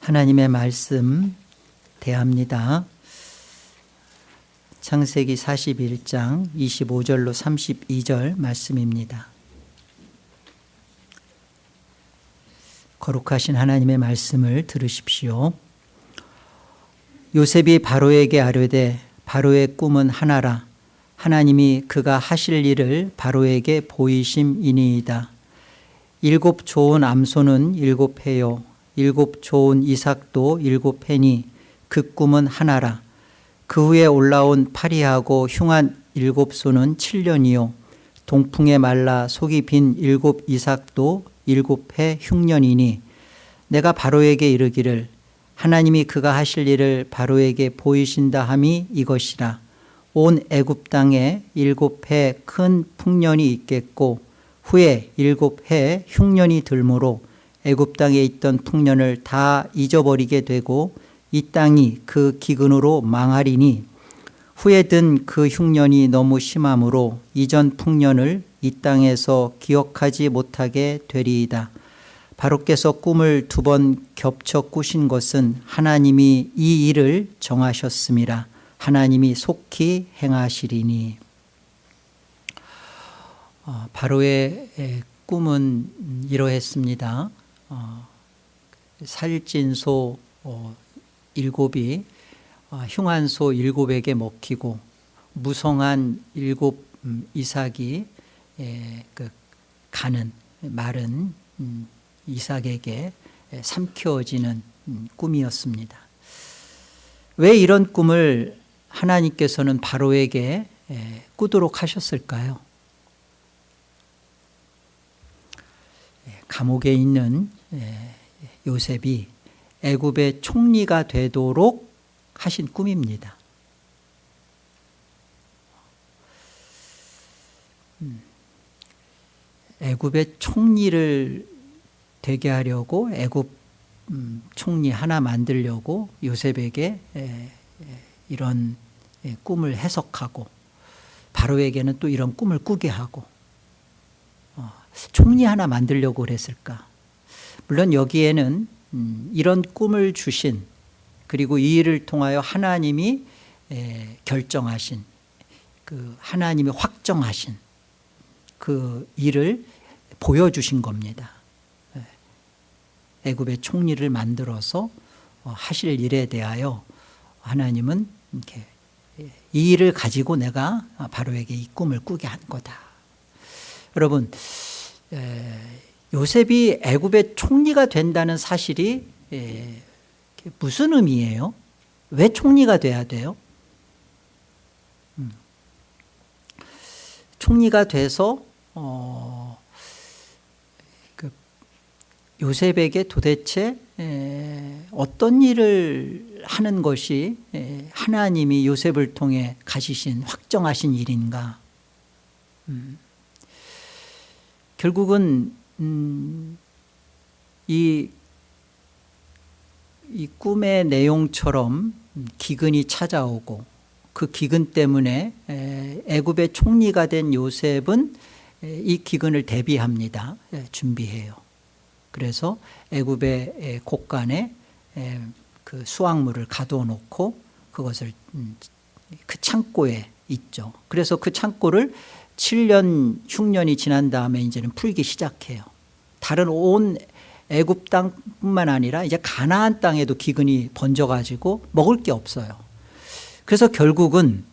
하나님의 말씀 대합니다. 창세기 41장 25절로 32절 말씀입니다. 거룩하신 하나님의 말씀을 들으십시오. 요셉이 바로에게 아뢰되 바로의 꿈은 하나라. 하나님이 그가 하실 일을 바로에게 보이심이니이다. 7 좋은 암소는 7회요 7 좋은 이삭도 7회니 그 꿈은 하나라. 그 후에 올라온 파리하고 흉한 7소는 7년이요 동풍에 말라 속이 빈 7 이삭도 7회 흉년이니 내가 바로에게 이르기를 하나님이 그가 하실 일을 바로에게 보이신다 함이 이것이라. 온 애굽 땅에 7회 큰 풍년이 있겠고 후에 7회 흉년이 들므로 애굽 땅에 있던 풍년을 다 잊어버리게 되고 이 땅이 그 기근으로 망하리니 후에 든 그 흉년이 너무 심함으로 이전 풍년을 이 땅에서 기억하지 못하게 되리이다. 바로께서 꿈을 2번 겹쳐 꾸신 것은 하나님이 이 일을 정하셨음이라. 하나님이 속히 행하시리니. 바로의 꿈은 이러했습니다. 살찐 소 7이 흉한 소 7에게 먹히고 무성한 7 이삭이 가는 마른 이삭에게 삼켜지는 꿈이었습니다. 왜 이런 꿈을 하나님께서는 바로에게 꾸도록 하셨을까요? 감옥에 있는 요셉이 애굽의 총리가 되도록 하신 꿈입니다. 애굽의 총리를 되게 하려고 애굽 총리 하나 만들려고 요셉에게 이런 꿈을 해석하고 바로에게는 또 이런 꿈을 꾸게 하고 총리 하나 만들려고 그랬을까? 물론 여기에는 이런 꿈을 주신 그리고 이 일을 통하여 하나님이 결정하신 그 하나님이 확정하신 그 일을 보여주신 겁니다. 애굽의 총리를 만들어서 하실 일에 대하여 하나님은 이렇게 이 일을 가지고 내가 바로에게 이 꿈을 꾸게 한 거다. 여러분, 요셉이 애굽의 총리가 된다는 사실이 무슨 의미예요? 왜 총리가 돼야 돼요? 총리가 돼서 요셉에게 도대체 어떤 일을 하는 것이 하나님이 요셉을 통해 가지신 확정하신 일인가? 결국은 이 꿈의 내용처럼 기근이 찾아오고 그 기근 때문에 애굽의 총리가 된 요셉은 이 기근을 대비합니다. 준비해요. 그래서 애굽의 곳간에 그 수확물을 가둬놓고 그것을 그 창고에 있죠. 그래서 그 창고를 7년 흉년이 지난 다음에 이제는 풀기 시작해요. 다른 온 애굽 땅뿐만 아니라 이제 가나안 땅에도 기근이 번져가지고 먹을 게 없어요. 그래서 결국은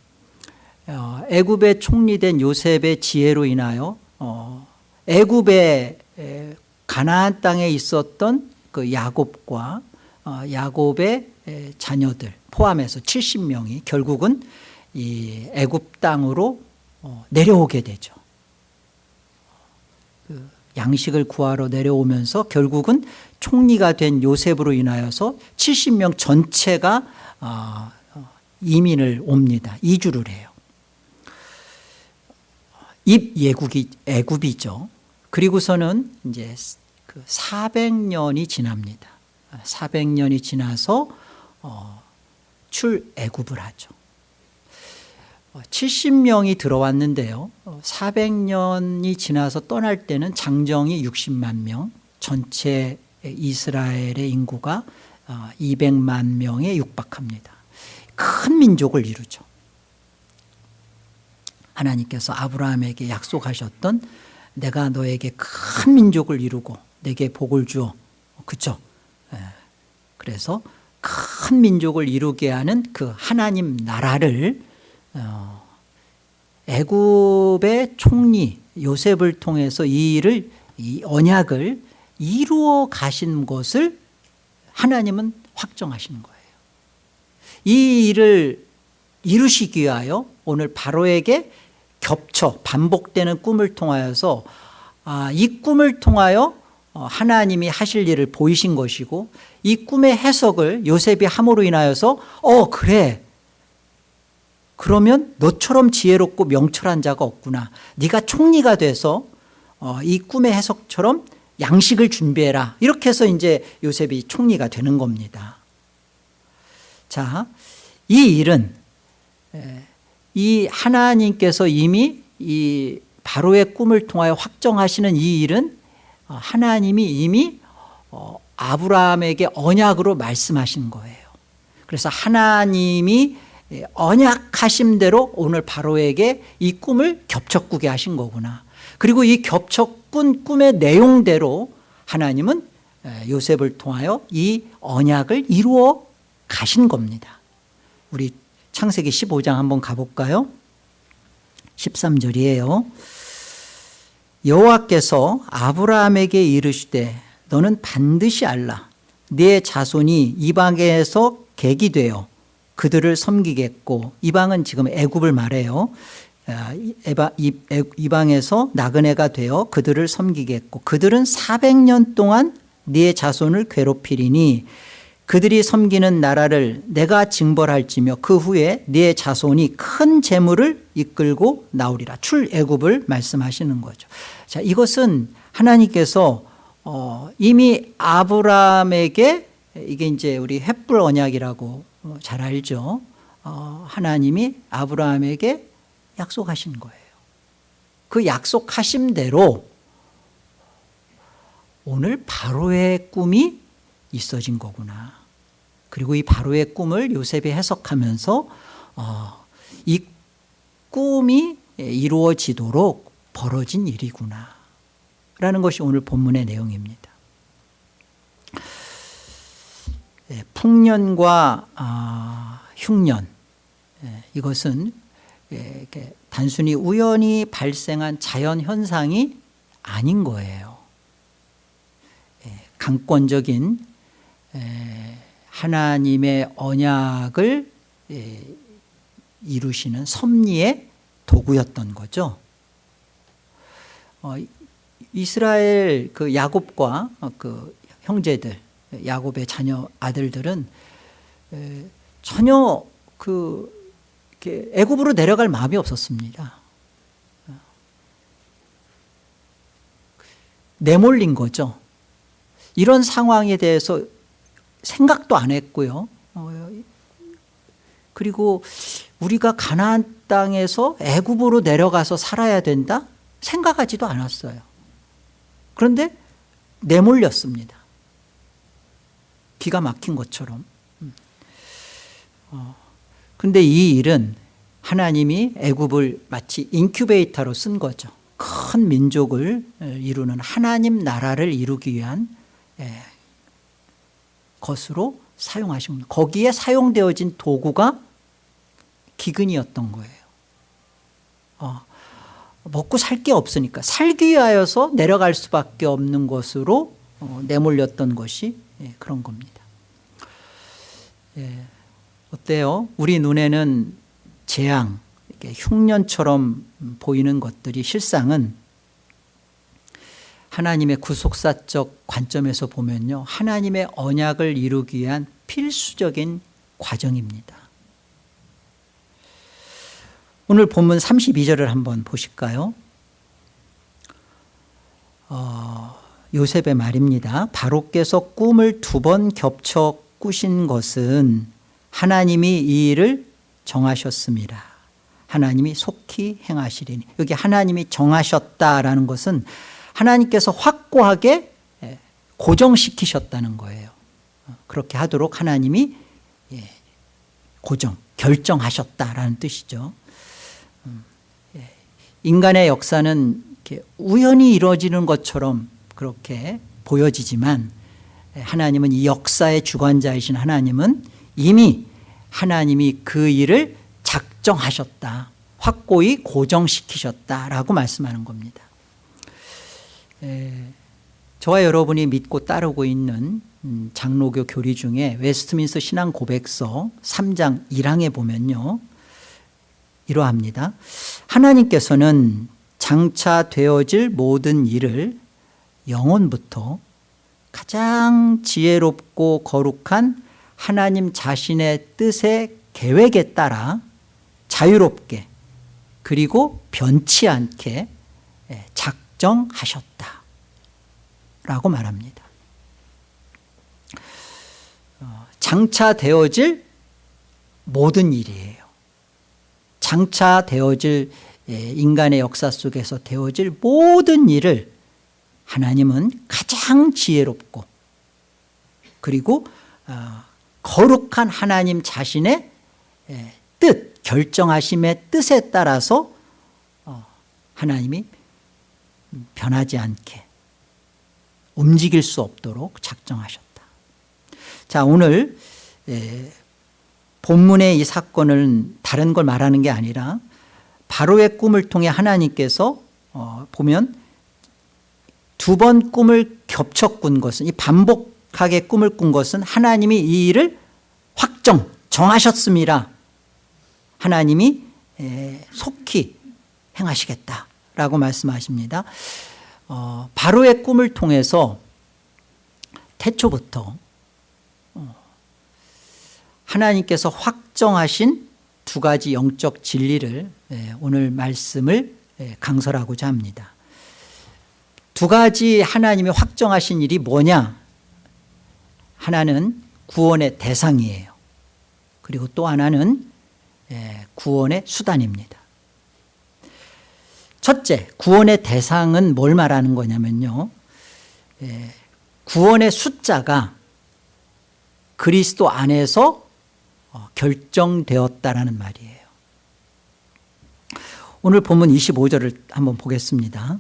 애굽의 총리된 요셉의 지혜로 인하여 애굽의 가나안 땅에 있었던 그 야곱과 야곱의 자녀들 포함해서 70명이 결국은 이 애굽 땅으로 내려오게 되죠. 그 양식을 구하러 내려오면서 결국은 총리가 된 요셉으로 인하여서 70명 전체가 이민을 옵니다. 이주를 해요. 애굽이죠. 그리고서는 이제 그 400년이 지납니다. 400년이 지나서 출애굽을 하죠. 70명이 들어왔는데요. 400년이 지나서 떠날 때는 장정이 60만 명, 전체 이스라엘의 인구가 200만 명에 육박합니다. 큰 민족을 이루죠. 하나님께서 아브라함에게 약속하셨던 내가 너에게 큰 민족을 이루고 내게 복을 주어. 그렇죠? 그래서 큰 민족을 이루게 하는 그 하나님 나라를 애굽의 총리 요셉을 통해서 이 언약을 이루어 가신 것을 하나님은 확정하시는 거예요. 이 일을 이루시기 위하여 오늘 바로에게 반복되는 꿈을 통하여서 이 꿈을 통하여 하나님이 하실 일을 보이신 것이고, 이 꿈의 해석을 요셉이 함으로 인하여서 그래, 그러면 너처럼 지혜롭고 명철한 자가 없구나, 네가 총리가 돼서 이 꿈의 해석처럼 양식을 준비해라, 이렇게 해서 이제 요셉이 총리가 되는 겁니다. 자, 이 일은 이 하나님께서 이미 이 바로의 꿈을 통하여 확정하시는 이 일은 하나님이 이미 아브라함에게 언약으로 말씀하신 거예요. 그래서 하나님이 언약하신 대로 오늘 바로에게 이 꿈을 겹쳐꾸게 하신 거구나. 그리고 이 겹쳐꾼 꿈의 내용대로 하나님은 요셉을 통하여 이 언약을 이루어 가신 겁니다. 우리 창세기 15장 한번 가볼까요? 13절이에요. 여호와께서 아브라함에게 이르시되 너는 반드시 알라. 네 자손이 이방에서 객이 되어 그들을 섬기겠고, 이방은 지금 애굽을 말해요. 이방에서 나그네가 되어 그들을 섬기겠고, 그들은 400년 동안 네 자손을 괴롭히리니 그들이 섬기는 나라를 내가 징벌할지며 그 후에 네 자손이 큰 재물을 이끌고 나오리라. 출애굽을 말씀하시는 거죠. 자, 이것은 하나님께서 이미 아브라함에게, 이게 이제 우리 횃불 언약이라고 잘 알죠. 하나님이 아브라함에게 약속하신 거예요. 그 약속하심대로 오늘 바로의 꿈이 있어진 거구나. 그리고 이 바로의 꿈을 요셉이 해석하면서 이 꿈이 이루어지도록 벌어진 일이구나 라는 것이 오늘 본문의 내용입니다. 풍년과 흉년, 이것은 단순히 우연히 발생한 자연현상이 아닌 거예요. 강권적인 하나님의 언약을 이루시는 섭리의 도구였던 거죠. 이스라엘 그 야곱과 그 형제들, 야곱의 자녀 아들들은 전혀 애굽으로 내려갈 마음이 없었습니다. 내몰린 거죠. 이런 상황에 대해서 생각도 안 했고요. 그리고 우리가 가나안 땅에서 애굽으로 내려가서 살아야 된다? 생각하지도 않았어요. 그런데 내몰렸습니다. 기가 막힌 것처럼. 그런데 이 일은 하나님이 애굽을 마치 인큐베이터로 쓴 거죠. 큰 민족을 이루는 하나님 나라를 이루기 위한 것으로 사용하신 겁니다. 거기에 사용되어진 도구가 기근이었던 거예요. 먹고 살 게 없으니까 살기 위하여서 내려갈 수밖에 없는 것으로 내몰렸던 것이 그런 겁니다. 어때요? 우리 눈에는 재앙, 흉년처럼 보이는 것들이 실상은 하나님의 구속사적 관점에서 보면요, 하나님의 언약을 이루기 위한 필수적인 과정입니다. 오늘 본문 32절을 한번 보실까요? 요셉의 말입니다. 바로께서 꿈을 2번 겹쳐 꾸신 것은 하나님이 이 일을 정하셨습니다. 하나님이 속히 행하시리니. 여기 하나님이 정하셨다라는 것은 하나님께서 확고하게 고정시키셨다는 거예요. 그렇게 하도록 하나님이 결정하셨다라는 뜻이죠. 인간의 역사는 이렇게 우연히 이루어지는 것처럼 그렇게 보여지지만 하나님은, 이 역사의 주관자이신 하나님은 이미 하나님이 그 일을 작정하셨다, 확고히 고정시키셨다라고 말씀하는 겁니다. 저와 여러분이 믿고 따르고 있는 장로교 교리 중에 웨스트민스터 신앙 고백서 3장 1항에 보면요, 이러합니다. 하나님께서는 장차 되어질 모든 일을 영원부터 가장 지혜롭고 거룩한 하나님 자신의 뜻의 계획에 따라 자유롭게 그리고 변치 않게 작정하셨다 라고 말합니다. 장차 되어질 모든 일이에요. 장차 되어질, 인간의 역사 속에서 되어질 모든 일을 하나님은 가장 지혜롭고 그리고 거룩한 하나님 자신의 뜻, 결정하심의 뜻에 따라서 하나님이 변하지 않게 움직일 수 없도록 작정하셨다. 자, 오늘 본문의 이 사건은 다른 걸 말하는 게 아니라 바로의 꿈을 통해 하나님께서 보면 두 번 꿈을 겹쳐 꾼 것은, 이 반복하게 꿈을 꾼 것은 하나님이 이 일을 정하셨습니다. 하나님이 속히 행하시겠다라고 말씀하십니다. 바로의 꿈을 통해서 태초부터 하나님께서 확정하신 두 가지 영적 진리를 오늘 말씀을 강설하고자 합니다. 두 가지 하나님이 확정하신 일이 뭐냐? 하나는 구원의 대상이에요. 그리고 또 하나는 구원의 수단입니다. 첫째, 구원의 대상은 뭘 말하는 거냐면요, 구원의 숫자가 그리스도 안에서 결정되었다라는 말이에요. 오늘 본문 25절을 한번 보겠습니다.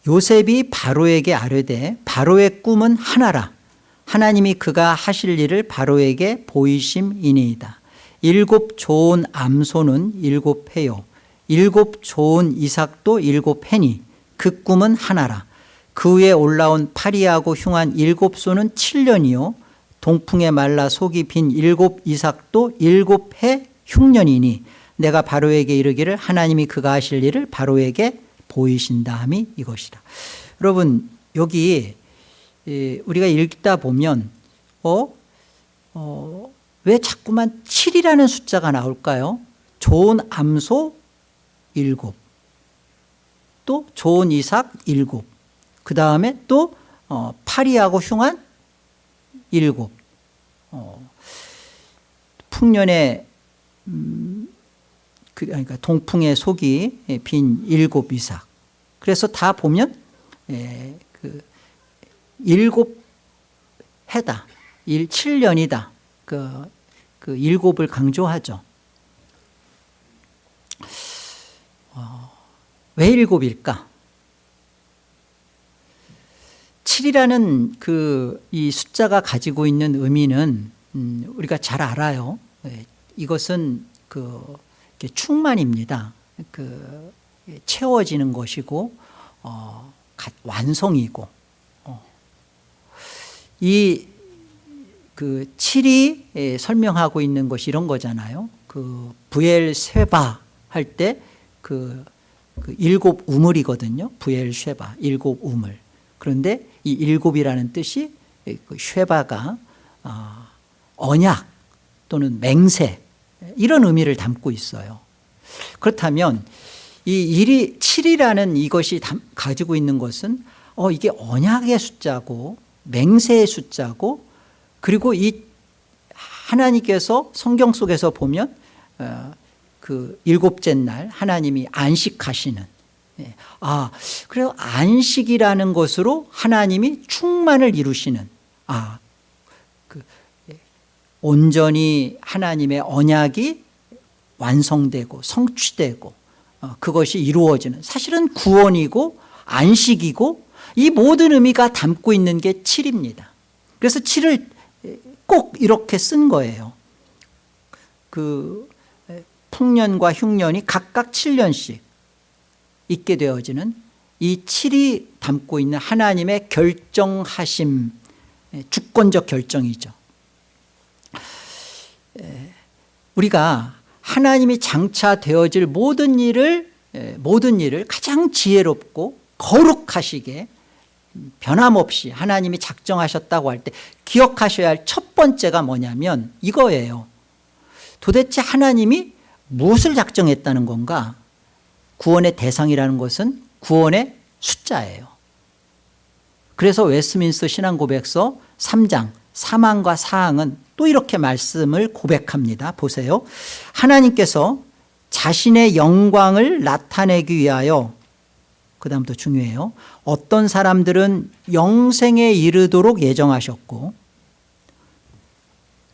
요셉이 바로에게 아뢰되 바로의 꿈은 하나라. 하나님이 그가 하실 일을 바로에게 보이심이니이다. 7 좋은 암소는 7 해요. 7 좋은 이삭도 7 해니 그 꿈은 하나라. 그 위에 올라온 파리하고 흉한 7 소는 7년이요. 동풍에 말라 속이 빈 7 이삭도 7 해 흉년이니 내가 바로에게 이르기를 하나님이 그가 하실 일을 바로에게 보이신다 함이 이것이라. 여러분, 여기 우리가 읽다 보면 왜 자꾸만 7이라는 숫자가 나올까요? 좋은 암소 7, 또 좋은 이삭 7, 그 다음에 또 파리하고 흉한 7, 풍년에 그러니까 동풍의 속이 빈 7 이삭. 그래서 다 보면 7 해다, 7년이다. 그 7을 강조하죠. 왜 7일까? 7이라는 이 숫자가 가지고 있는 의미는 우리가 잘 알아요. 이것은 충만입니다. 채워지는 것이고 완성이고 이 7이 설명하고 있는 것이 이런 거잖아요. 부엘쉐바 할 때 7 우물이거든요. 부엘쉐바 7 우물. 그런데 이 7이라는 뜻이 쉐바가 언약 또는 맹세 이런 의미를 담고 있어요. 그렇다면 이 7이라는 이것이 가지고 있는 것은 이게 언약의 숫자고 맹세의 숫자고, 그리고 이 하나님께서 성경 속에서 보면 그 7째 날 하나님이 안식하시는 그래요. 안식이라는 것으로 하나님이 충만을 이루시는, 온전히 하나님의 언약이 완성되고 성취되고 그것이 이루어지는, 사실은 구원이고 안식이고 이 모든 의미가 담고 있는 게 7입니다. 그래서 7을 꼭 이렇게 쓴 거예요. 그 풍년과 흉년이 각각 7년씩 있게 되어지는 이 7이 담고 있는 하나님의 결정하심, 주권적 결정이죠. 우리가 하나님이 장차되어질 모든 일을 가장 지혜롭고 거룩하시게 변함없이 하나님이 작정하셨다고 할 때 기억하셔야 할 첫 번째가 뭐냐면 이거예요. 도대체 하나님이 무엇을 작정했다는 건가? 구원의 대상이라는 것은 구원의 숫자예요. 그래서 웨스트민스터 신앙고백서 3장 3항과 4항은 또 이렇게 말씀을 고백합니다. 보세요. 하나님께서 자신의 영광을 나타내기 위하여, 그 다음부터 중요해요, 어떤 사람들은 영생에 이르도록 예정하셨고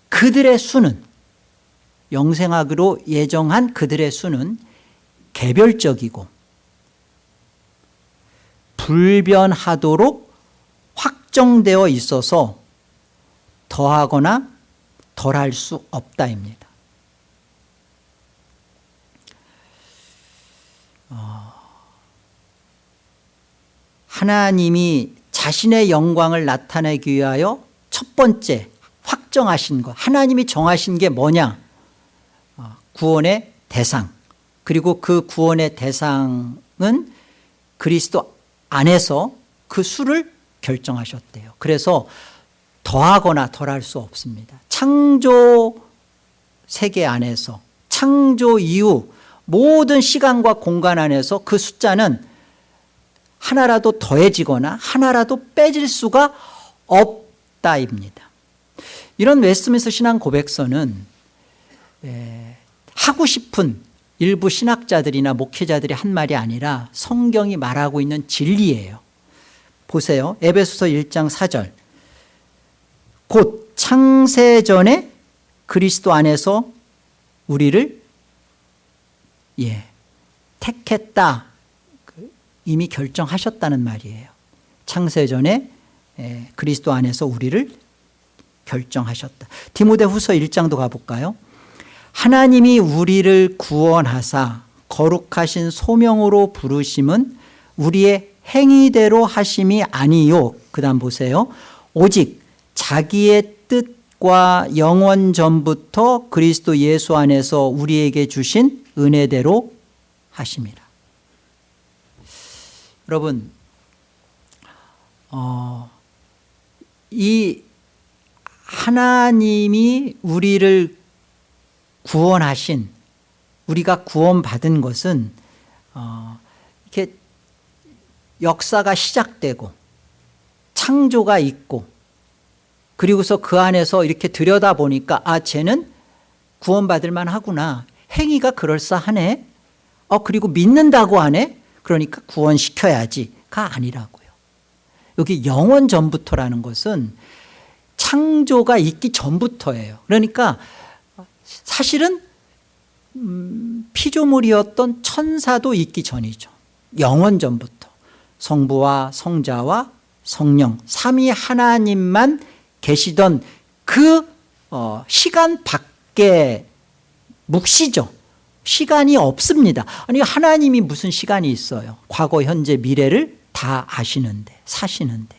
그들의 수는, 영생하기로 예정한 그들의 수는 개별적이고 불변하도록 확정되어 있어서 더하거나 덜할 수 없다입니다. 하나님이 자신의 영광을 나타내기 위하여 첫 번째 확정하신 것, 하나님이 정하신 게 뭐냐? 구원의 대상, 그리고 그 구원의 대상은 그리스도 안에서 그 수를 결정하셨대요. 그래서 더하거나 덜할 수 없습니다. 창조 세계 안에서, 창조 이후 모든 시간과 공간 안에서 그 숫자는 하나라도 더해지거나 하나라도 빼질 수가 없다입니다. 이런 웨스트민스터 신앙 고백서는 하고 싶은 일부 신학자들이나 목회자들이 한 말이 아니라 성경이 말하고 있는 진리예요. 보세요. 에베소서 1장 4절. 곧 창세전에 그리스도 안에서 우리를 택했다. 이미 결정하셨다는 말이에요. 창세전에 그리스도 안에서 우리를 결정하셨다. 디모데후서 1장도 가볼까요? 하나님이 우리를 구원하사 거룩하신 소명으로 부르심은 우리의 행위대로 하심이 아니요. 그 다음 보세요. 오직 자기의 뜻과 영원 전부터 그리스도 예수 안에서 우리에게 주신 은혜대로 하심이라. 여러분, 이 하나님이 우리를 구원하신, 우리가 구원받은 것은 이렇게 역사가 시작되고 창조가 있고 그리고서 그 안에서 이렇게 들여다보니까 쟤는 구원받을 만하구나, 행위가 그럴싸하네, 그리고 믿는다고 하네, 그러니까 구원시켜야지가 아니라고요. 여기 영원 전부터라는 것은 창조가 있기 전부터예요. 그러니까 사실은 피조물이었던 천사도 있기 전이죠. 영원 전부터 성부와 성자와 성령 삼위 하나님만 계시던 그 시간 밖에 묵시죠. 시간이 없습니다. 아니, 하나님이 무슨 시간이 있어요? 과거, 현재, 미래를 다 아시는데, 사시는데.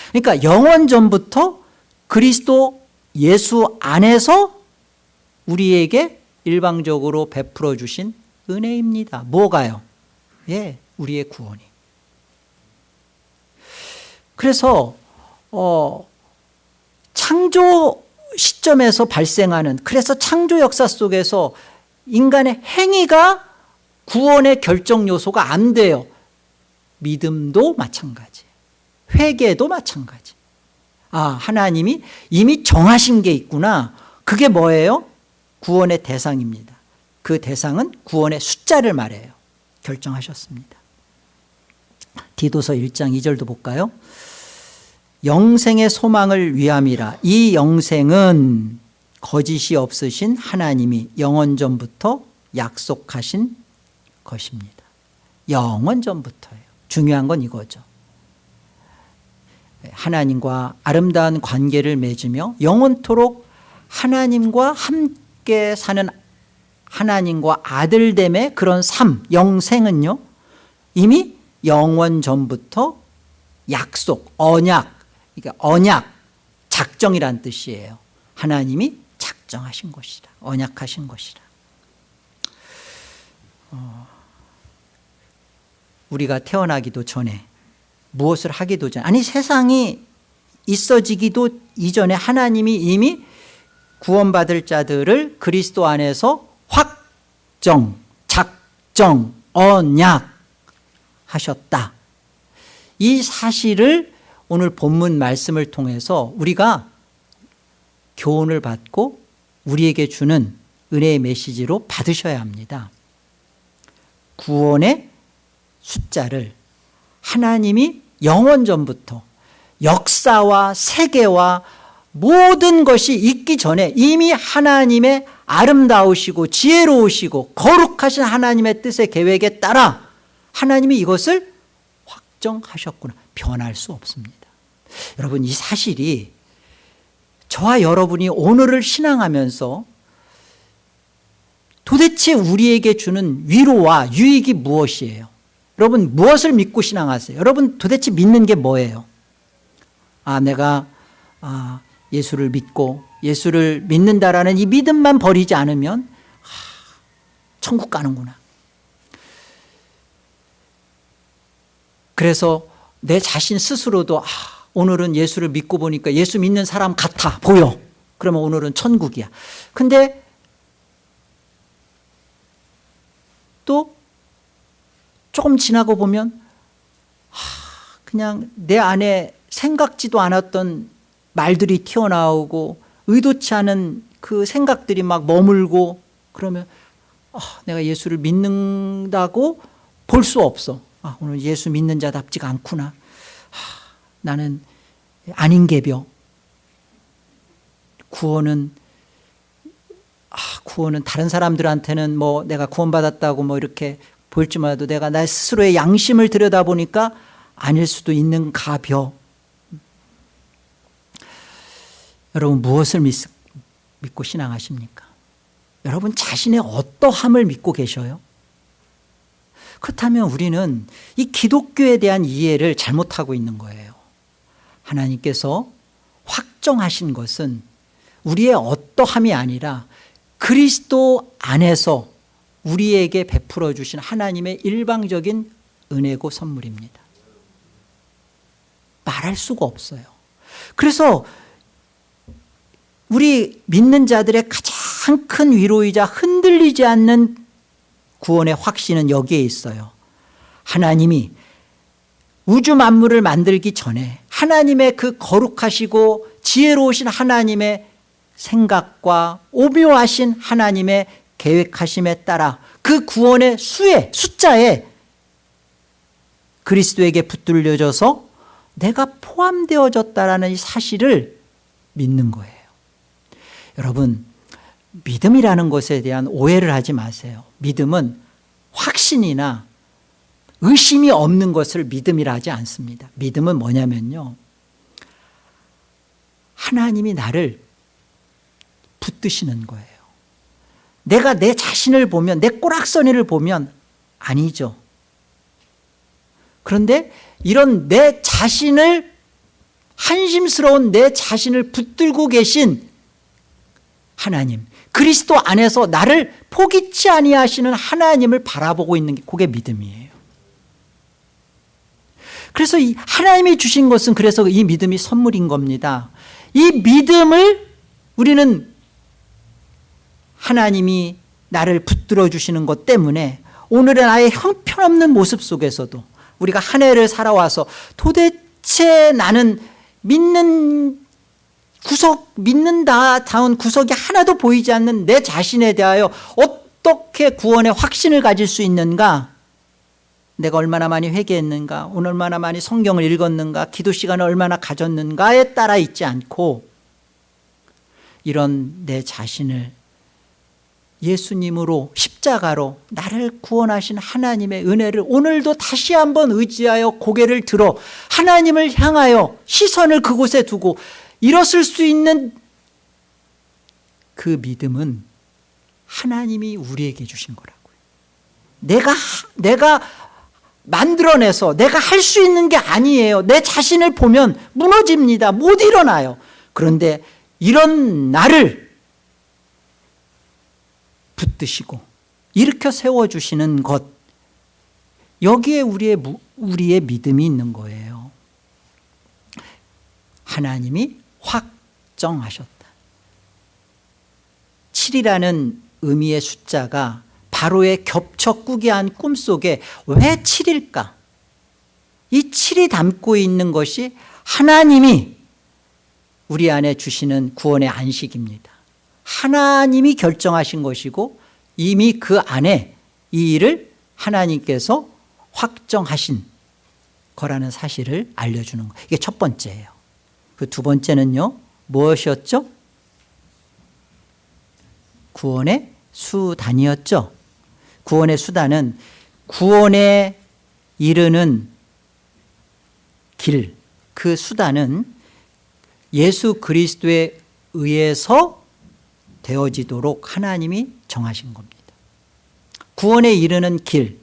그러니까 영원 전부터 그리스도 예수 안에서 우리에게 일방적으로 베풀어 주신 은혜입니다. 뭐가요? 우리의 구원이. 그래서 창조 시점에서 발생하는, 그래서 창조 역사 속에서 인간의 행위가 구원의 결정 요소가 안 돼요. 믿음도 마찬가지, 회개도 마찬가지. 하나님이 이미 정하신 게 있구나. 그게 뭐예요? 구원의 대상입니다. 그 대상은 구원의 숫자를 말해요. 결정하셨습니다. 디도서 1장 2절도 볼까요? 영생의 소망을 위함이라. 이 영생은 거짓이 없으신 하나님이 영원전부터 약속하신 것입니다. 영원전부터예요. 중요한 건 이거죠. 하나님과 아름다운 관계를 맺으며 영원토록 하나님과 함께 사는 하나님과 아들됨의 그런 삶, 영생은요, 이미 영원 전부터 약속, 언약, 그러니까 언약, 작정이란 뜻이에요. 하나님이 작정하신 것이다. 언약하신 것이다. 우리가 태어나기도 전에, 무엇을 하기도 전에, 아니 세상이 있어지기도 이전에 하나님이 이미 구원받을 자들을 그리스도 안에서 확정, 작정, 언약 하셨다. 이 사실을 오늘 본문 말씀을 통해서 우리가 교훈을 받고 우리에게 주는 은혜의 메시지로 받으셔야 합니다. 구원의 숫자를 하나님이 영원전부터 역사와 세계와 모든 것이 있기 전에 이미 하나님의 아름다우시고 지혜로우시고 거룩하신 하나님의 뜻의 계획에 따라 하나님이 이것을 확정하셨구나. 변할 수 없습니다. 여러분, 이 사실이 저와 여러분이 오늘을 신앙하면서 도대체 우리에게 주는 위로와 유익이 무엇이에요? 여러분, 무엇을 믿고 신앙하세요? 여러분, 도대체 믿는 게 뭐예요? 내가 예수를 믿고 예수를 믿는다라는 이 믿음만 버리지 않으면 천국 가는구나. 그래서 내 자신 스스로도 오늘은 예수를 믿고 보니까 예수 믿는 사람 같아 보여. 그러면 오늘은 천국이야. 근데 또 조금 지나고 보면 그냥 내 안에 생각지도 않았던 말들이 튀어나오고 의도치 않은 그 생각들이 막 머물고 그러면 내가 예수를 믿는다고 볼 수 없어. 오늘 예수 믿는 자답지가 않구나. 나는 아닌 개벼. 구원은 다른 사람들한테는 뭐 내가 구원받았다고 뭐 이렇게 보일지 몰라도 내가 나 스스로의 양심을 들여다보니까 아닐 수도 있는 가벼. 여러분, 무엇을 믿고 신앙하십니까? 여러분 자신의 어떠함을 믿고 계셔요? 그렇다면 우리는 이 기독교에 대한 이해를 잘못하고 있는 거예요. 하나님께서 확정하신 것은 우리의 어떠함이 아니라 그리스도 안에서 우리에게 베풀어 주신 하나님의 일방적인 은혜고 선물입니다. 말할 수가 없어요. 그래서 우리 믿는 자들의 가장 큰 위로이자 흔들리지 않는 구원의 확신은 여기에 있어요. 하나님이 우주 만물을 만들기 전에 하나님의 그 거룩하시고 지혜로우신 하나님의 생각과 오묘하신 하나님의 계획하심에 따라 그 구원의 숫자에 그리스도에게 붙들려져서 내가 포함되어졌다라는 이 사실을 믿는 거예요. 여러분, 믿음이라는 것에 대한 오해를 하지 마세요. 믿음은 확신이나 의심이 없는 것을 믿음이라 하지 않습니다. 믿음은 뭐냐면요, 하나님이 나를 붙드시는 거예요. 내가 내 자신을 보면, 내 꼬락서니를 보면 아니죠. 그런데 이런 내 자신을, 한심스러운 내 자신을 붙들고 계신 하나님, 그리스도 안에서 나를 포기치 아니하시는 하나님을 바라보고 있는 게 그게 믿음이에요. 그래서 이 하나님이 주신 것은 그래서 이 믿음이 선물인 겁니다. 이 믿음을 우리는 하나님이 나를 붙들어 주시는 것 때문에 오늘의 나의 형편없는 모습 속에서도 우리가 한 해를 살아와서 도대체 나는 믿는다다운 구석이 하나도 보이지 않는 내 자신에 대하여 어떻게 구원의 확신을 가질 수 있는가? 내가 얼마나 많이 회개했는가, 오늘 얼마나 많이 성경을 읽었는가, 기도 시간을 얼마나 가졌는가에 따라 있지 않고 이런 내 자신을 예수님으로 십자가로 나를 구원하신 하나님의 은혜를 오늘도 다시 한번 의지하여 고개를 들어 하나님을 향하여 시선을 그곳에 두고 일어설 수 있는 그 믿음은 하나님이 우리에게 주신 거라고요. 내가 만들어내서 내가 할 수 있는 게 아니에요. 내 자신을 보면 무너집니다. 못 일어나요. 그런데 이런 나를 붙드시고 일으켜 세워주시는 것, 여기에 우리의 믿음이 있는 거예요. 하나님이 확정하셨다. 7이라는 의미의 숫자가 바로의 겹쳐꾸기한 꿈속에 왜 7일까? 이 7이 담고 있는 것이 하나님이 우리 안에 주시는 구원의 안식입니다. 하나님이 결정하신 것이고 이미 그 안에 이 일을 하나님께서 확정하신 거라는 사실을 알려주는 거예요. 이게 첫 번째예요. 그 두 번째는요, 무엇이었죠? 구원의 수단이었죠. 구원의 수단은 구원에 이르는 길, 그 수단은 예수 그리스도에 의해서 되어지도록 하나님이 정하신 겁니다. 구원에 이르는 길,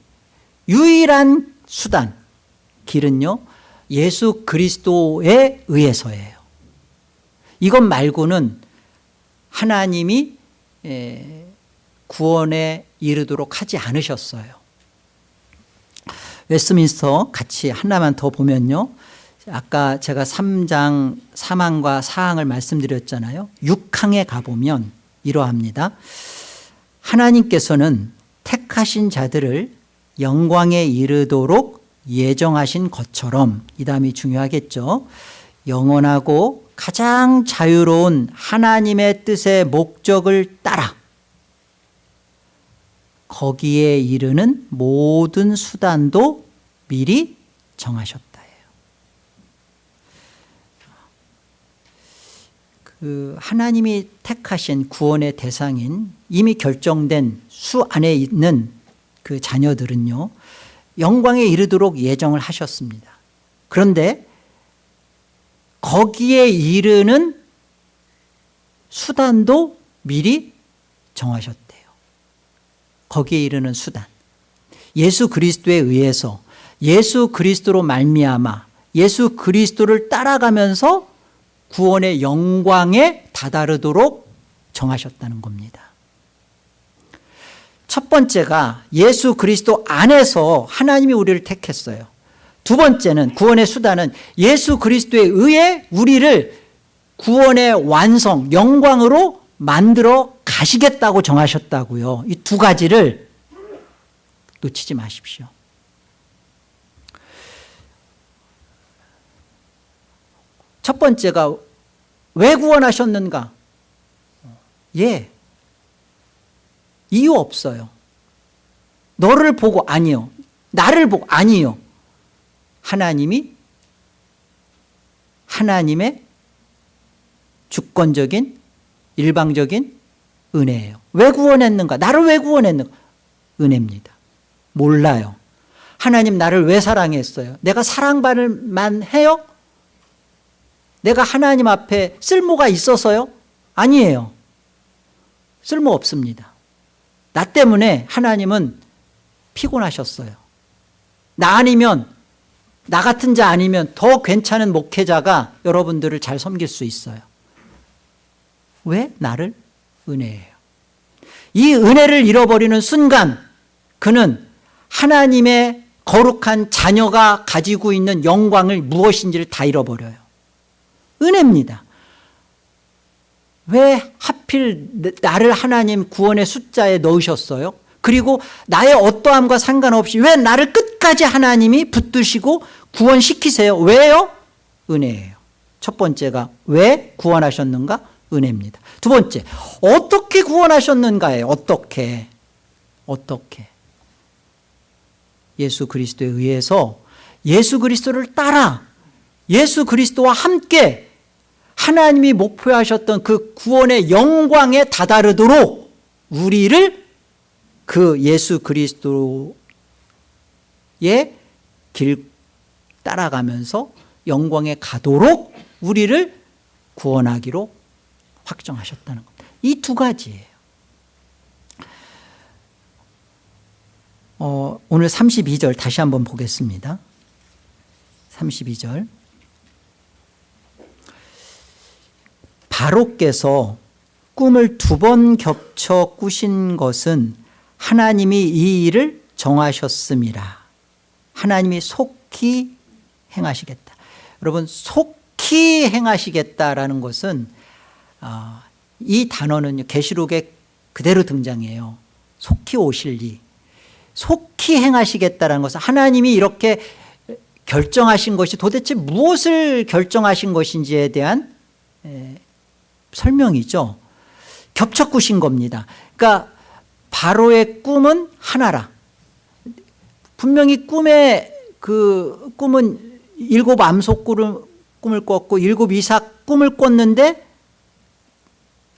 유일한 수단, 길은요, 예수 그리스도에 의해서예요. 이것 말고는 하나님이 구원에 이르도록 하지 않으셨어요. 웨스트민스터 같이 하나만 더 보면요, 아까 제가 3장 3항과 4항을 말씀드렸잖아요. 6항에 가보면 이러합니다. 하나님께서는 택하신 자들을 영광에 이르도록 예정하신 것처럼, 이 다음이 중요하겠죠. 영원하고 가장 자유로운 하나님의 뜻의 목적을 따라 거기에 이르는 모든 수단도 미리 정하셨다. 그 하나님이 택하신 구원의 대상인 이미 결정된 수 안에 있는 그 자녀들은요, 영광에 이르도록 예정을 하셨습니다. 그런데 거기에 이르는 수단도 미리 정하셨대요. 거기에 이르는 수단, 예수 그리스도에 의해서 예수 그리스도로 말미암아 예수 그리스도를 따라가면서 구원의 영광에 다다르도록 정하셨다는 겁니다. 첫 번째가 예수 그리스도 안에서 하나님이 우리를 택했어요. 두 번째는, 구원의 수단은 예수 그리스도에 의해 우리를 구원의 완성, 영광으로 만들어 가시겠다고 정하셨다고요. 이 두 가지를 놓치지 마십시오. 첫 번째가 왜 구원하셨는가? 이유 없어요. 너를 보고 아니요. 나를 보고 아니요. 하나님의 주권적인 일방적인 은혜예요. 왜 구원했는가? 나를 왜 구원했는가? 은혜입니다. 몰라요. 하나님 나를 왜 사랑했어요? 내가 사랑받을 만해요? 내가 하나님 앞에 쓸모가 있어서요? 아니에요. 쓸모 없습니다. 나 때문에 하나님은 피곤하셨어요. 나 같은 자 아니면 더 괜찮은 목회자가 여러분들을 잘 섬길 수 있어요. 왜? 나를 은혜예요. 이 은혜를 잃어버리는 순간 그는 하나님의 거룩한 자녀가 가지고 있는 영광을 무엇인지를 다 잃어버려요. 은혜입니다. 왜 하필 나를 하나님 구원의 숫자에 넣으셨어요? 그리고 나의 어떠함과 상관없이 왜 나를 끝까지 하나님이 붙드시고 구원시키세요? 왜요? 은혜예요. 첫 번째가 왜 구원하셨는가? 은혜입니다. 두 번째, 어떻게 구원하셨는가예요. 어떻게. 예수 그리스도에 의해서 예수 그리스도를 따라 예수 그리스도와 함께 하나님이 목표하셨던 그 구원의 영광에 다다르도록 우리를 그 예수 그리스도의 길 따라가면서 영광에 가도록 우리를 구원하기로 확정하셨다는 겁니다. 이 두 가지예요. 오늘 32절 다시 한번 보겠습니다. 32절. 바로께서 꿈을 2번 겹쳐 꾸신 것은 하나님이 이 일을 정하셨음이라. 하나님이 속히 행하시겠다. 여러분, 속히 행하시겠다라는 것은 이 단어는 계시록에 그대로 등장해요. 속히 오실 리. 속히 행하시겠다라는 것은 하나님이 이렇게 결정하신 것이 도대체 무엇을 결정하신 것인지에 대한 설명이죠. 겹쳐 꾸신 겁니다. 그러니까 바로의 꿈은 하나라. 분명히 꿈은 7 암소 꿈을 꿨고 7 이삭 꿈을 꿨는데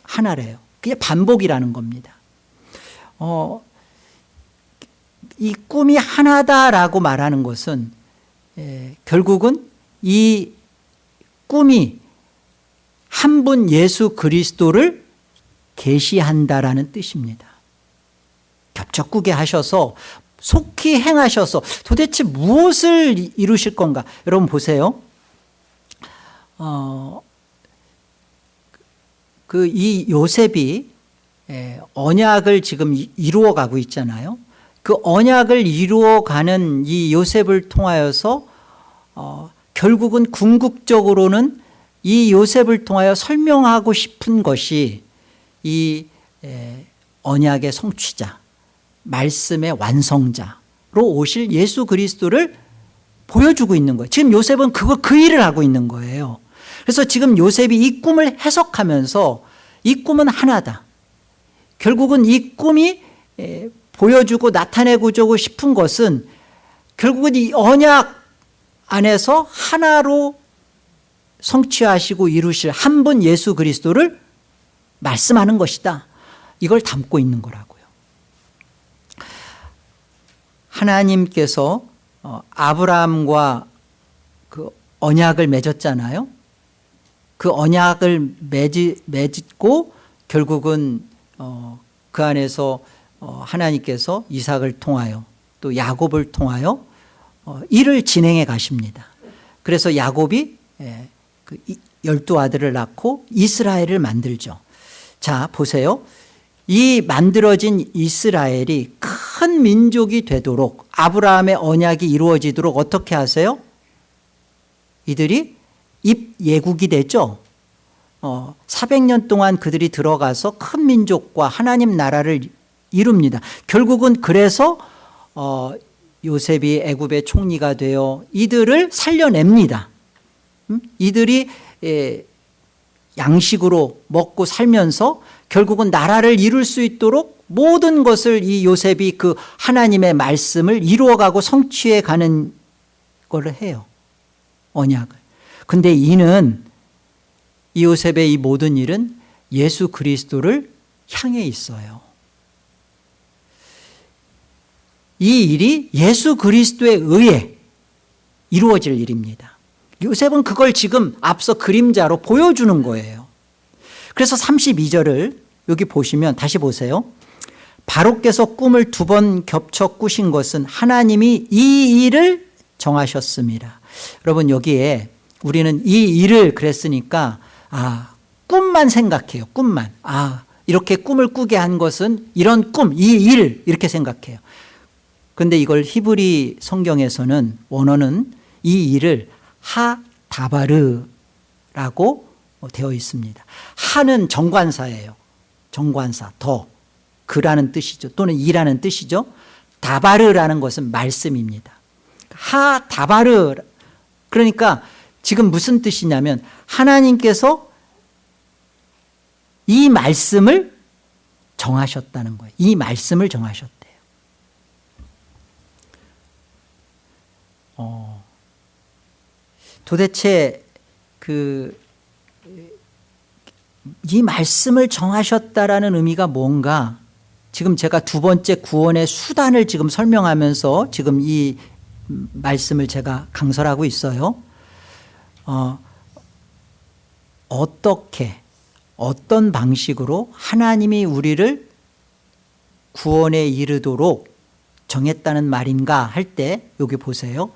하나래요. 그게 반복이라는 겁니다. 이 꿈이 하나다라고 말하는 것은 결국은 이 꿈이 한 분 예수 그리스도를 계시한다라는 뜻입니다. 겹쳐꾸게 하셔서 속히 행하셔서 도대체 무엇을 이루실 건가? 여러분 보세요. 이 요셉이 언약을 지금 이루어가고 있잖아요. 그 언약을 이루어가는 이 요셉을 통하여서 결국은 궁극적으로는 이 요셉을 통하여 설명하고 싶은 것이 이 언약의 성취자, 말씀의 완성자로 오실 예수 그리스도를 보여주고 있는 거예요. 지금 요셉은 그 일을 하고 있는 거예요. 그래서 지금 요셉이 이 꿈을 해석하면서 이 꿈은 하나다. 결국은 이 꿈이 보여주고 나타내고 주고 싶은 것은 결국은 이 언약 안에서 하나로 성취하시고 이루실 한 분 예수 그리스도를 말씀하는 것이다. 이걸 담고 있는 거라고요. 하나님께서 아브라함과 그 언약을 맺었잖아요. 그 언약을 맺고 결국은 그 안에서 하나님께서 이삭을 통하여 또 야곱을 통하여 일을 진행해 가십니다. 그래서 야곱이 12아들을 낳고 이스라엘을 만들죠. 자, 보세요. 이 만들어진 이스라엘이 큰 민족이 되도록 아브라함의 언약이 이루어지도록 어떻게 하세요? 이들이 입예국이 되죠. 400년 동안 그들이 들어가서 큰 민족과 하나님 나라를 이룹니다. 결국은 그래서 요셉이 애굽의 총리가 되어 이들을 살려냅니다. 이들이 양식으로 먹고 살면서 결국은 나라를 이룰 수 있도록 모든 것을 이 요셉이 그 하나님의 말씀을 이루어가고 성취해 가는 걸 해요. 언약을. 근데 이 요셉의 이 모든 일은 예수 그리스도를 향해 있어요. 이 일이 예수 그리스도에 의해 이루어질 일입니다. 요셉은 그걸 지금 앞서 그림자로 보여주는 거예요. 그래서 32절을 여기 보시면 다시 보세요. 바로께서 꿈을 2번 겹쳐 꾸신 것은 하나님이 이 일을 정하셨습니다. 여러분 여기에 우리는 이 일을 그랬으니까 꿈만 생각해요. 꿈만. 이렇게 꿈을 꾸게 한 것은 이런 꿈, 이 일 이렇게 생각해요. 그런데 이걸 히브리 성경에서는 원어는 이 일을 하다바르라고 되어 있습니다. 하는 정관사예요. 정관사, 그라는 뜻이죠. 또는 이라는 뜻이죠. 다바르라는 것은 말씀입니다. 하다바르, 그러니까 지금 무슨 뜻이냐면 하나님께서 이 말씀을 정하셨다는 거예요. 이 말씀을 정하셨대요. 도대체 이 말씀을 정하셨다라는 의미가 뭔가, 지금 제가 두 번째 구원의 수단을 지금 설명하면서 지금 이 말씀을 제가 강설하고 있어요. 어떤 방식으로 하나님이 우리를 구원에 이르도록 정했다는 말인가 할 때 여기 보세요.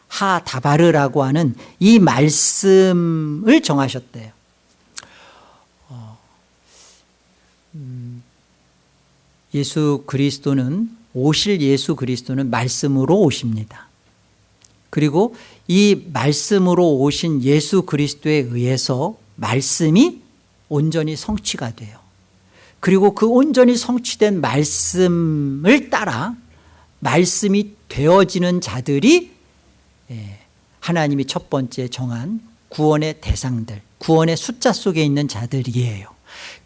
하다바르라고 하는 이 말씀을 정하셨대요. 예수 그리스도는 말씀으로 오십니다. 그리고 이 말씀으로 오신 예수 그리스도에 의해서 말씀이 온전히 성취가 돼요. 그리고 그 온전히 성취된 말씀을 따라 말씀이 되어지는 자들이 하나님이 첫 번째 정한 구원의 대상들, 구원의 숫자 속에 있는 자들이에요.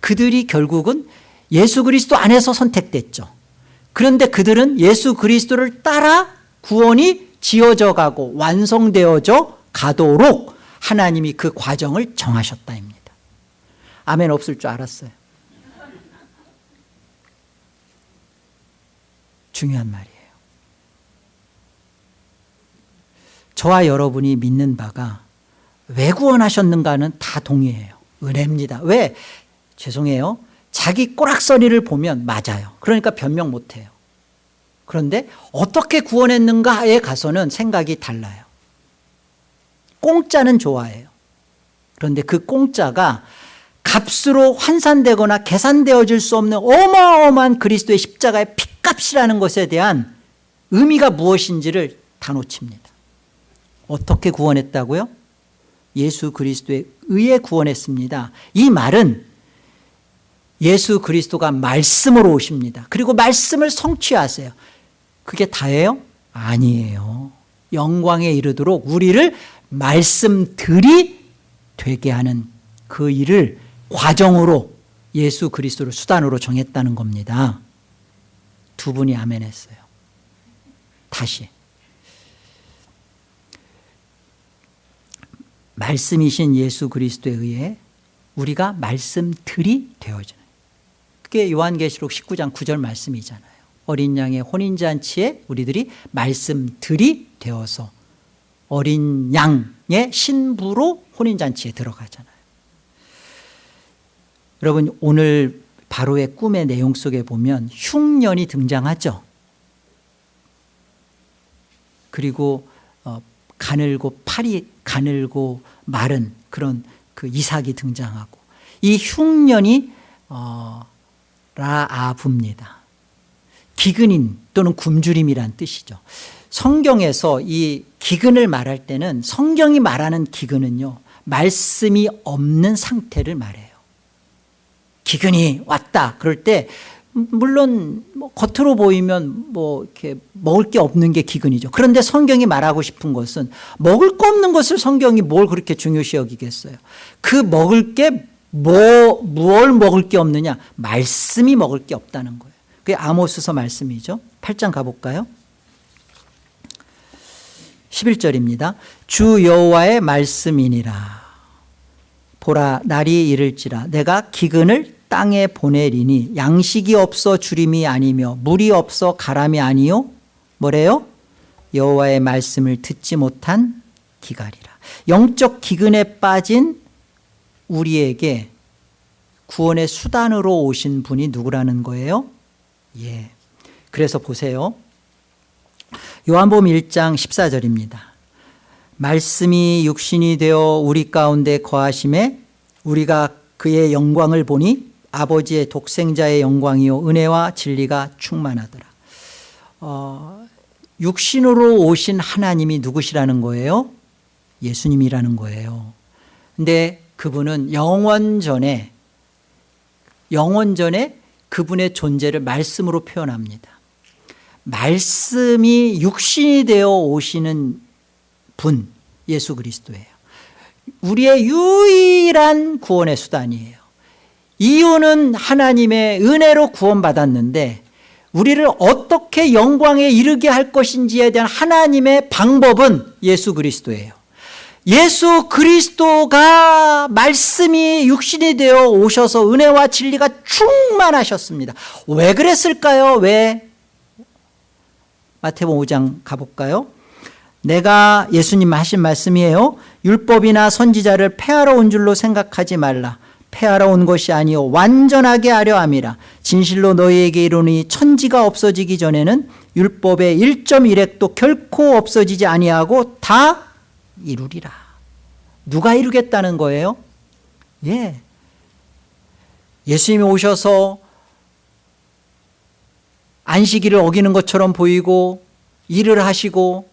그들이 결국은 예수 그리스도 안에서 선택됐죠. 그런데 그들은 예수 그리스도를 따라 구원이 지어져 가고 완성되어져 가도록 하나님이 그 과정을 정하셨다입니다. 아멘 없을 줄 알았어요. 중요한 말이에요. 저와 여러분이 믿는 바가 왜 구원하셨는가는 다 동의해요. 은혜입니다. 왜? 죄송해요. 자기 꼬락서리를 보면 맞아요. 그러니까 변명 못해요. 그런데 어떻게 구원했는가에 가서는 생각이 달라요. 공짜는 좋아해요. 그런데 그 공짜가 값으로 환산되거나 계산되어질 수 없는 어마어마한 그리스도의 십자가의 핏값이라는 것에 대한 의미가 무엇인지를 다 놓칩니다. 어떻게 구원했다고요? 예수 그리스도에 의해 구원했습니다. 이 말은 예수 그리스도가 말씀으로 오십니다. 그리고 말씀을 성취하세요. 그게 다예요? 아니에요. 영광에 이르도록 우리를 말씀들이 되게 하는 그 일을 과정으로 예수 그리스도를 수단으로 정했다는 겁니다. 두 분이 아멘 했어요. 다시. 말씀이신 예수 그리스도에 의해 우리가 말씀들이 되어지는, 그게 요한계시록 19장 9절 말씀이잖아요. 어린 양의 혼인잔치에 우리들이 말씀들이 되어서 어린 양의 신부로 혼인잔치에 들어가잖아요. 여러분, 오늘 바로의 꿈의 내용 속에 보면 흉년이 등장하죠. 그리고 가늘고 팔이 가늘고 마른 그런 그 이삭이 등장하고, 이 흉년이 라아브입니다. 기근인 또는 굶주림이란 뜻이죠. 성경에서 이 기근을 말할 때는, 성경이 말하는 기근은요, 말씀이 없는 상태를 말해요. 기근이 왔다 그럴 때 물론 겉으로 보이면 이렇게 먹을 게 없는 게 기근이죠. 그런데 성경이 말하고 싶은 것은 먹을 거 없는 것을 성경이 뭘 그렇게 중요시 여기겠어요. 그 먹을 게 무얼 먹을 게 없느냐? 말씀이 먹을 게 없다는 거예요. 그게 아모스서 말씀이죠. 8장 가볼까요? 11절입니다. 주 여호와의 말씀이니라. 보라, 날이 이를지라 내가 기근을 땅에 보내리니 양식이 없어 주림이 아니며 물이 없어 가람이 아니요. 뭐래요? 여호와의 말씀을 듣지 못한 기갈이라. 영적 기근에 빠진 우리에게 구원의 수단으로 오신 분이 누구라는 거예요? 예. 그래서 보세요. 요한복음 1장 14절입니다. 말씀이 육신이 되어 우리 가운데 거하심에 우리가 그의 영광을 보니 아버지의 독생자의 영광이요 은혜와 진리가 충만하더라. 육신으로 오신 하나님이 누구시라는 거예요? 예수님이라는 거예요. 근데 그분은 영원 전에 그분의 존재를 말씀으로 표현합니다. 말씀이 육신이 되어 오시는 분, 예수 그리스도예요. 우리의 유일한 구원의 수단이에요. 이유는 하나님의 은혜로 구원받았는데 우리를 어떻게 영광에 이르게 할 것인지에 대한 하나님의 방법은 예수 그리스도예요. 예수 그리스도가 말씀이 육신이 되어 오셔서 은혜와 진리가 충만하셨습니다. 왜 그랬을까요? 왜? 마태복음 5장 가볼까요? 내가 예수님 하신 말씀이에요. 율법이나 선지자를 폐하러 온 줄로 생각하지 말라. 폐하러 온 것이 아니요 완전하게 하려 함이라. 진실로 너희에게 이르노니 천지가 없어지기 전에는 율법의 1.1획도 결코 없어지지 아니하고 다 이루리라. 누가 이루겠다는 거예요? 예. 예수님이 오셔서 안식일을 어기는 것처럼 보이고 일을 하시고,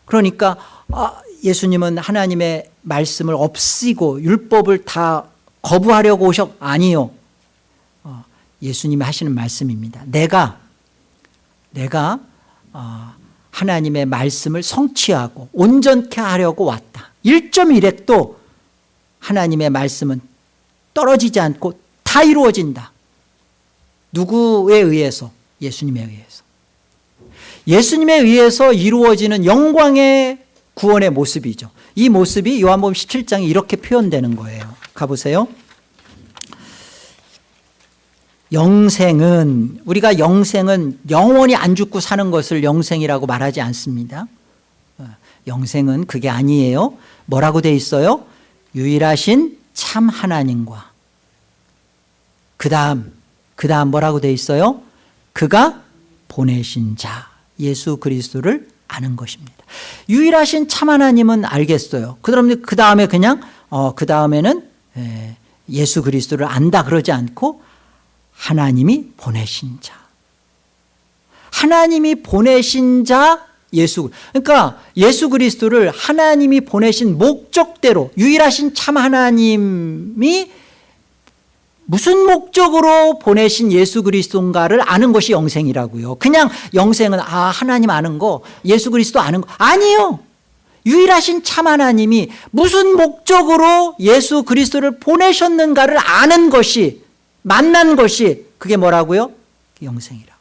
그러니까 예수님은 하나님의 말씀을 없애고 율법을 다 거부하려고 아니요. 예수님이 하시는 말씀입니다. 내가 하나님의 말씀을 성취하고 온전케 하려고 왔다. 1.1획도 하나님의 말씀은 떨어지지 않고 다 이루어진다. 누구에 의해서? 예수님에 의해서. 예수님에 의해서 이루어지는 영광의 구원의 모습이죠. 이 모습이 요한복음 17장에 이렇게 표현되는 거예요. 가보세요. 우리가 영생은 영원히 안 죽고 사는 것을 영생이라고 말하지 않습니다. 영생은 그게 아니에요. 뭐라고 돼 있어요? 유일하신 참 하나님과 그 다음 뭐라고 돼 있어요? 그가 보내신 자 예수 그리스도를 아는 것입니다. 유일하신 참 하나님은 알겠어요. 그럼 그 다음에 그냥 그 다음에는 예수 그리스도를 안다 그러지 않고 하나님이 보내신 자, 하나님이 보내신 자 예수. 그러니까 예수 그리스도를 하나님이 보내신 목적대로, 유일하신 참 하나님이 무슨 목적으로 보내신 예수 그리스도인가를 아는 것이 영생이라고요. 그냥 영생은 하나님 아는 거, 예수 그리스도 아는 거 아니요. 유일하신 참 하나님이 무슨 목적으로 예수 그리스도를 보내셨는가를 아는 것이, 만난 것이, 그게 뭐라고요? 영생이라고요.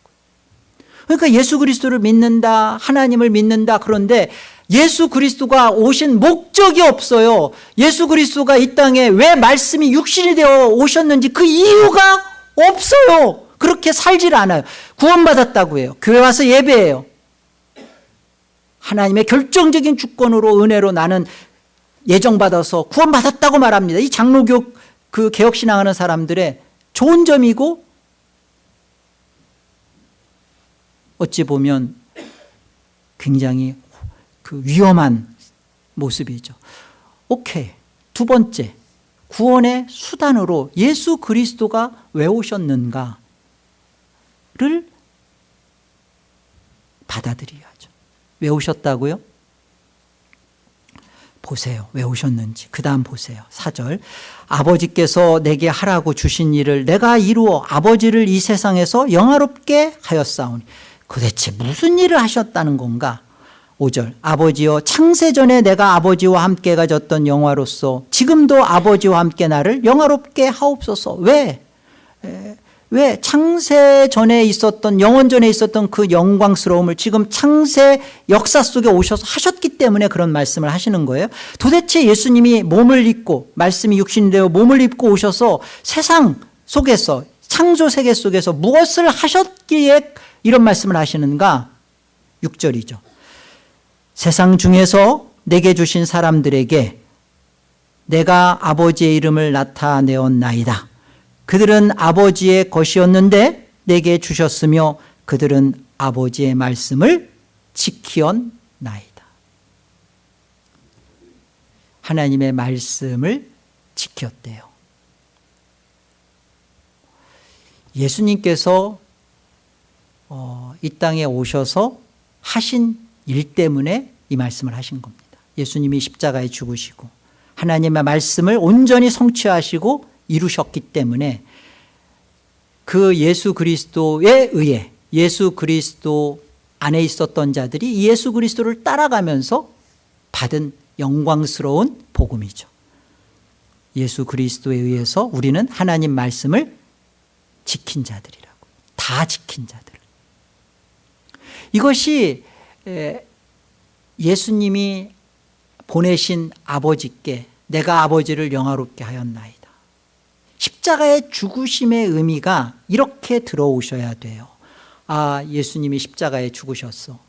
그러니까 예수 그리스도를 믿는다, 하나님을 믿는다. 그런데 예수 그리스도가 오신 목적이 없어요. 예수 그리스도가 이 땅에 왜 말씀이 육신이 되어 오셨는지 그 이유가 없어요. 그렇게 살질 않아요. 구원받았다고 해요. 교회 와서 예배해요. 하나님의 결정적인 주권으로, 은혜로 나는 예정받아서 구원받았다고 말합니다. 이 장로교 그 개혁신앙하는 사람들의 좋은 점이고, 어찌 보면 굉장히 그 위험한 모습이죠. 오케이. 두 번째, 구원의 수단으로 예수 그리스도가 왜 오셨는가를 받아들여야죠. 왜 오셨다고요? 보세요. 왜 오셨는지. 그 다음 보세요. 4절. 아버지께서 내게 하라고 주신 일을 내가 이루어 아버지를 이 세상에서 영화롭게 하였사오니. 도대체 무슨 일을 하셨다는 건가? 5절. 아버지여, 창세전에 내가 아버지와 함께 가졌던 영화로서 지금도 아버지와 함께 나를 영화롭게 하옵소서. 왜 창세전에 있었던, 영원전에 있었던 그 영광스러움을 지금 창세 역사 속에 오셔서 하셨기 때문에 그런 말씀을 하시는 거예요. 도대체 예수님이 몸을 입고, 말씀이 육신이 되어 몸을 입고 오셔서 세상 속에서, 창조 세계 속에서 무엇을 하셨기에 이런 말씀을 하시는가? 6절이죠. 세상 중에서 내게 주신 사람들에게 내가 아버지의 이름을 나타내었나이다. 그들은 아버지의 것이었는데 내게 주셨으며 그들은 아버지의 말씀을 지키었나이다. 하나님의 말씀을 지켰대요. 예수님께서 이 땅에 오셔서 하신 일 때문에 이 말씀을 하신 겁니다. 예수님이 십자가에 죽으시고 하나님의 말씀을 온전히 성취하시고 이루셨기 때문에 그 예수 그리스도에 의해, 예수 그리스도 안에 있었던 자들이 이 예수 그리스도를 따라가면서 받은 영광스러운 복음이죠. 예수 그리스도에 의해서 우리는 하나님 말씀을 지킨 자들이라고. 다 지킨 자들. 이것이 예수님이 보내신 아버지께 내가 아버지를 영화롭게 하였나이다. 십자가의 죽으심의 의미가 이렇게 들어오셔야 돼요. 아, 예수님이 십자가에 죽으셨어.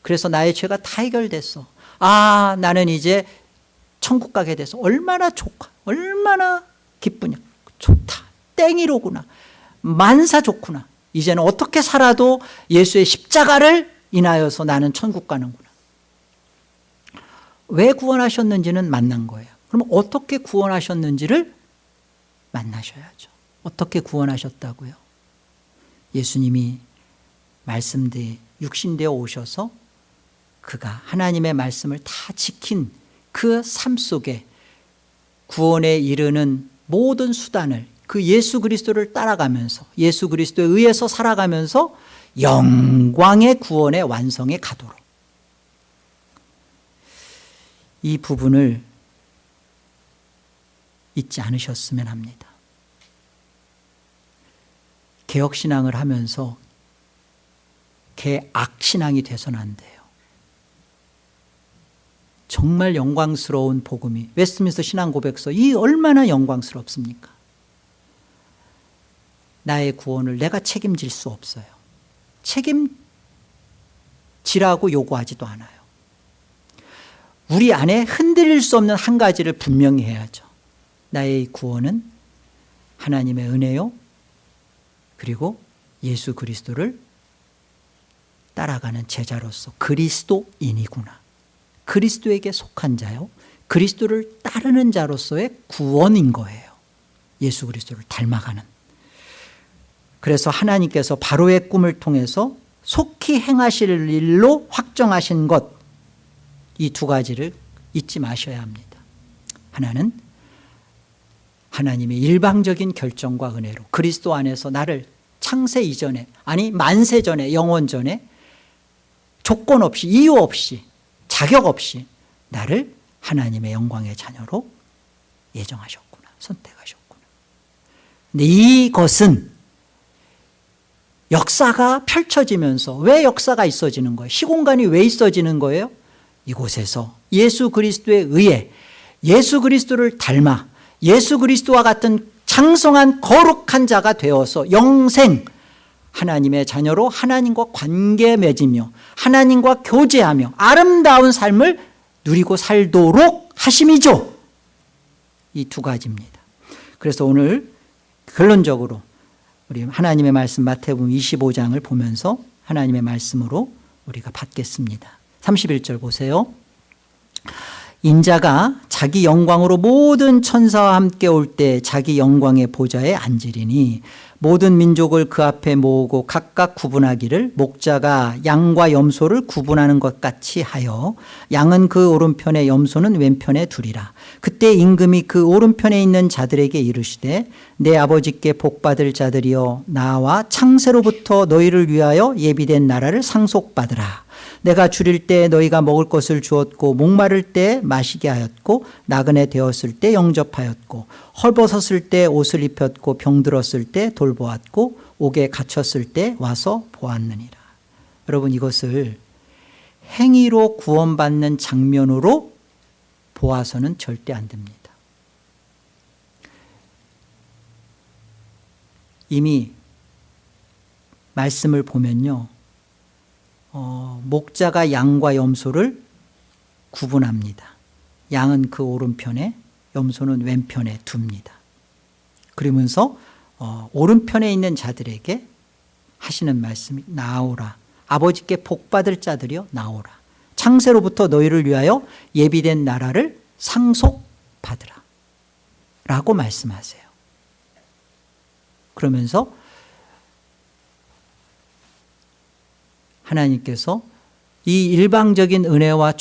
그래서 나의 죄가 다 해결됐어. 아, 나는 이제 천국 가게 돼서 얼마나 좋고 얼마나 기쁘냐. 좋다. 땡이로구나. 만사 좋구나. 이제는 어떻게 살아도 예수의 십자가를 인하여서 나는 천국 가는구나. 왜 구원하셨는지는 만난 거예요. 그럼 어떻게 구원하셨는지를 만나셔야죠. 어떻게 구원하셨다고요? 예수님이 말씀대 육신되어 오셔서 그가 하나님의 말씀을 다 지킨 그 삶 속에 구원에 이르는 모든 수단을 그 예수 그리스도를 따라가면서 예수 그리스도에 의해서 살아가면서 영광의 구원의 완성에 가도록 이 부분을 잊지 않으셨으면 합니다. 개혁신앙을 하면서 개악신앙이 돼서는 안 돼요. 정말 영광스러운 복음이 웨스트민스터 신앙고백서 이 얼마나 영광스럽습니까? 나의 구원을 내가 책임질 수 없어요. 책임지라고 요구하지도 않아요. 우리 안에 흔들릴 수 없는 한 가지를 분명히 해야죠. 나의 구원은 하나님의 은혜요. 그리고 예수 그리스도를 따라가는 제자로서 그리스도인이구나. 그리스도에게 속한 자요. 그리스도를 따르는 자로서의 구원인 거예요. 예수 그리스도를 닮아가는. 그래서 하나님께서 바로의 꿈을 통해서 속히 행하실 일로 확정하신 것, 이 두 가지를 잊지 마셔야 합니다. 하나는 하나님의 일방적인 결정과 은혜로 그리스도 안에서 나를 창세 이전에, 아니 만세 전에, 영원 전에 조건 없이, 이유 없이, 자격 없이 나를 하나님의 영광의 자녀로 예정하셨구나, 선택하셨구나. 근데 이것은 역사가 펼쳐지면서, 왜 역사가 있어지는 거예요? 시공간이 왜 있어지는 거예요? 이곳에서 예수 그리스도에 의해 예수 그리스도를 닮아 예수 그리스도와 같은 장성한 거룩한 자가 되어서 영생 하나님의 자녀로 하나님과 관계 맺으며 하나님과 교제하며 아름다운 삶을 누리고 살도록 하심이죠. 이 두 가지입니다. 그래서 오늘 결론적으로 우리 하나님의 말씀 마태복음 25장을 보면서 하나님의 말씀으로 우리가 받겠습니다. 31절 보세요. 인자가 자기 영광으로 모든 천사와 함께 올 때 자기 영광의 보좌에 앉으리니 모든 민족을 그 앞에 모으고 각각 구분하기를 목자가 양과 염소를 구분하는 것 같이 하여 양은 그 오른편에 염소는 왼편에 두리라. 그때 임금이 그 오른편에 있는 자들에게 이르시되 내 아버지께 복받을 자들이여 나와 창세로부터 너희를 위하여 예비된 나라를 상속받으라. 내가 줄일 때 너희가 먹을 것을 주었고 목마를 때 마시게 하였고 나그네 되었을 때 영접하였고 헐벗었을 때 옷을 입혔고 병들었을 때 돌보았고 옥에 갇혔을 때 와서 보았느니라. 여러분, 이것을 행위로 구원받는 장면으로 보아서는 절대 안 됩니다. 이미 말씀을 보면요, 목자가 양과 염소를 구분합니다. 양은 그 오른편에, 염소는 왼편에 둡니다. 그러면서 오른편에 있는 자들에게 하시는 말씀이 나오라. 아버지께 복받을 자들이여 나오라. 창세로부터 너희를 위하여 예비된 나라를 상속받으라 라고 말씀하세요. 그러면서 하나님께서 이 일방적인 은혜와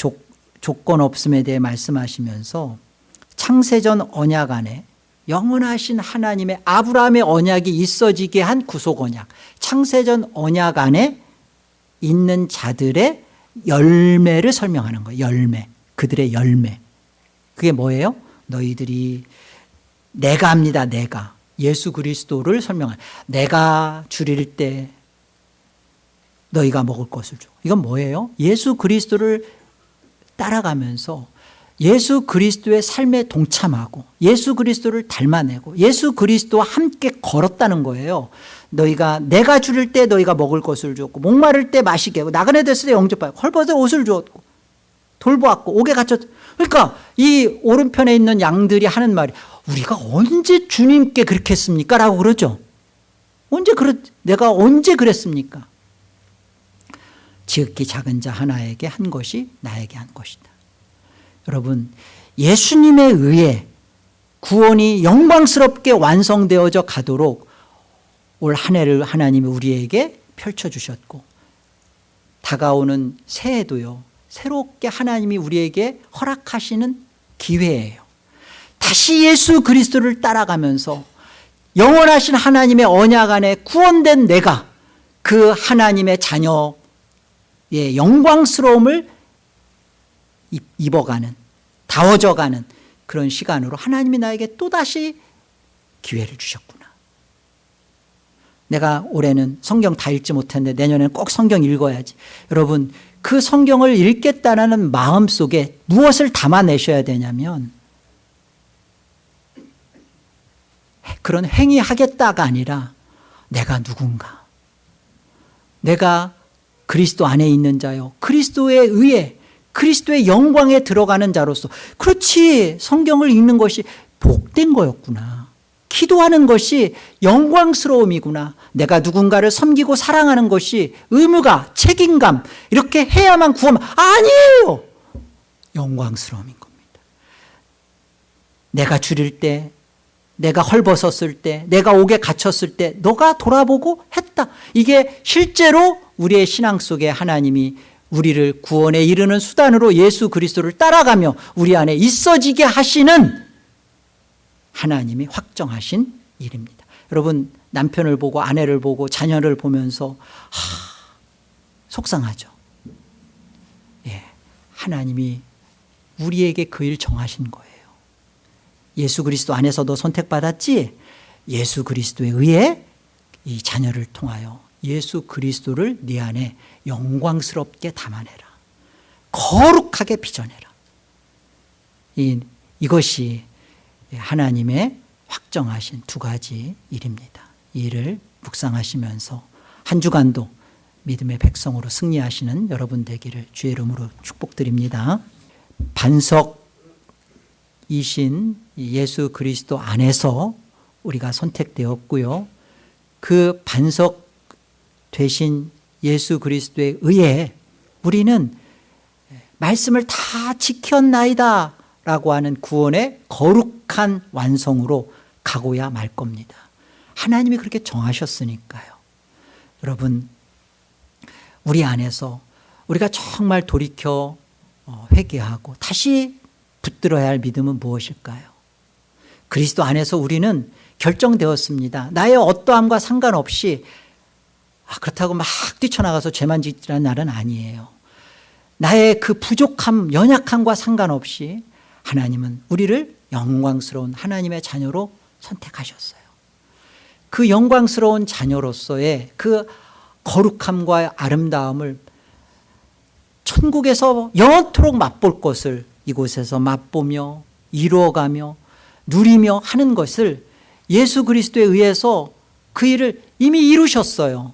조건 없음에 대해 말씀하시면서 창세전 언약 안에 영원하신 하나님의 아브라함의 언약이 있어지게 한 구속 언약, 창세전 언약 안에 있는 자들의 열매를 설명하는 거예요. 열매, 그들의 열매. 그게 뭐예요? 너희들이 내가 합니다. 내가 예수 그리스도를 설명하는, 내가 줄일 때 너희가 먹을 것을 줘. 이건 뭐예요? 예수 그리스도를 따라가면서 예수 그리스도의 삶에 동참하고 예수 그리스도를 닮아내고 예수 그리스도와 함께 걸었다는 거예요. 너희가 내가 줄일 때 너희가 먹을 것을 주었고 목마를 때 마시게 하고 나그네 됐을 때 영접하고 헐벗을 옷을 주었고 돌보았고 옥에 갇혔. 그러니까 이 오른편에 있는 양들이 하는 말이 우리가 언제 주님께 그렇게 했습니까? 라고 그러죠. 내가 언제 그랬습니까? 지극히 작은 자 하나에게 한 것이 나에게 한 것이다. 여러분, 예수님에 의해 구원이 영광스럽게 완성되어져 가도록 올 한 해를 하나님이 우리에게 펼쳐주셨고 다가오는 새해도요, 새롭게 하나님이 우리에게 허락하시는 기회예요. 다시 예수 그리스도를 따라가면서 영원하신 하나님의 언약 안에 구원된 내가 그 하나님의 자녀의 영광스러움을 입어가는, 다워져가는 그런 시간으로 하나님이 나에게 또다시 기회를 주셨구나. 내가 올해는 성경 다 읽지 못했는데 내년에는 꼭 성경 읽어야지. 여러분, 그 성경을 읽겠다는 마음 속에 무엇을 담아내셔야 되냐면 그런 행위하겠다가 아니라 내가 누군가, 내가 그리스도 안에 있는 자요, 그리스도에 의해 그리스도의 영광에 들어가는 자로서, 그렇지, 성경을 읽는 것이 복된 거였구나, 기도하는 것이 영광스러움이구나, 내가 누군가를 섬기고 사랑하는 것이 의무가, 책임감, 이렇게 해야만 구원, 아니에요, 영광스러움인 겁니다. 내가 줄일 때, 내가 헐벗었을 때, 내가 옥에 갇혔을 때 너가 돌아보고 했다. 이게 실제로 우리의 신앙 속에 하나님이 우리를 구원에 이르는 수단으로 예수 그리스도를 따라가며 우리 안에 있어지게 하시는 하나님이 확정하신 일입니다. 여러분, 남편을 보고 아내를 보고 자녀를 보면서 속상하죠. 예, 하나님이 우리에게 그 일 정하신 거예요. 예수 그리스도 안에서 너 선택받았지? 예수 그리스도에 의해 이 자녀를 통하여 예수 그리스도를 네 안에 영광스럽게 담아내라. 거룩하게 빚어내라. 이것이 하나님의 확정하신 두 가지 일입니다. 이 일을 묵상하시면서 한 주간도 믿음의 백성으로 승리하시는 여러분 되기를 주의 이름으로 축복드립니다. 반석이신 예수 그리스도 안에서 우리가 선택되었고요. 그 반석 되신 예수 그리스도에 의해 우리는 말씀을 다 지켰나이다 라고 하는 구원의 거룩한 완성으로 가고야 말 겁니다. 하나님이 그렇게 정하셨으니까요. 여러분, 우리 안에서 우리가 정말 돌이켜 회개하고 다시 붙들어야 할 믿음은 무엇일까요? 그리스도 안에서 우리는 결정되었습니다. 나의 어떠함과 상관없이 그렇다고 막 뛰쳐나가서 죄만 짓라는 날은 아니에요. 나의 그 부족함, 연약함과 상관없이 하나님은 우리를 영광스러운 하나님의 자녀로 선택하셨어요. 그 영광스러운 자녀로서의 그 거룩함과 아름다움을 천국에서 영원토록 맛볼 것을 이곳에서 맛보며 이루어가며 누리며 하는 것을 예수 그리스도에 의해서 그 일을 이미 이루셨어요.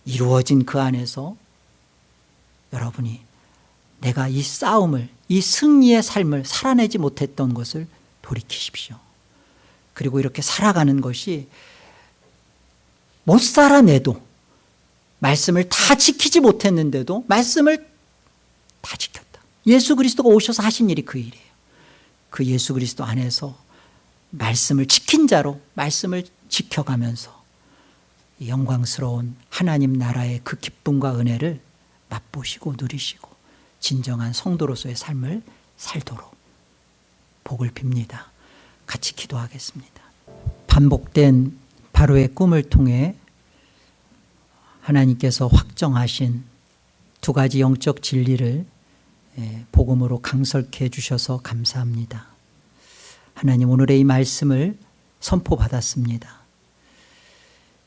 이루어진 그 안에서 여러분이 내가 이 싸움을, 이 승리의 삶을 살아내지 못했던 것을 돌이키십시오. 그리고 이렇게 살아가는 것이 못 살아내도, 말씀을 다 지키지 못했는데도 말씀을 다 지켰다. 예수 그리스도가 오셔서 하신 일이 그 일이에요. 그 예수 그리스도 안에서 말씀을 지킨 자로 말씀을 지켜가면서 영광스러운 하나님 나라의 그 기쁨과 은혜를 맛보시고 누리시고 진정한 성도로서의 삶을 살도록 복을 빕니다. 같이 기도하겠습니다. 반복된 바로의 꿈을 통해 하나님께서 확정하신 두 가지 영적 진리를 복음으로 강설케 해주셔서 감사합니다. 하나님, 오늘의 이 말씀을 선포받았습니다.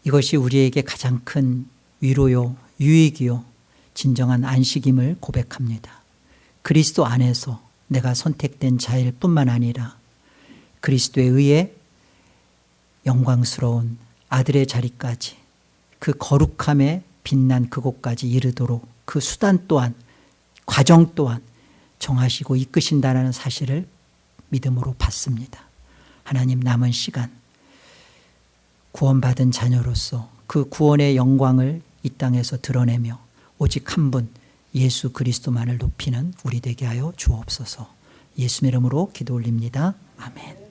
이것이 우리에게 가장 큰 위로요, 유익이요, 진정한 안식임을 고백합니다. 그리스도 안에서 내가 선택된 자일 뿐만 아니라 그리스도에 의해 영광스러운 아들의 자리까지, 그 거룩함에 빛난 그곳까지 이르도록 그 수단 또한, 과정 또한 정하시고 이끄신다는 사실을 믿음으로 받습니다. 하나님, 남은 시간 구원받은 자녀로서 그 구원의 영광을 이 땅에서 드러내며 오직 한 분 예수 그리스도만을 높이는 우리 되게 하여 주옵소서. 예수의 이름으로 기도 올립니다. 아멘.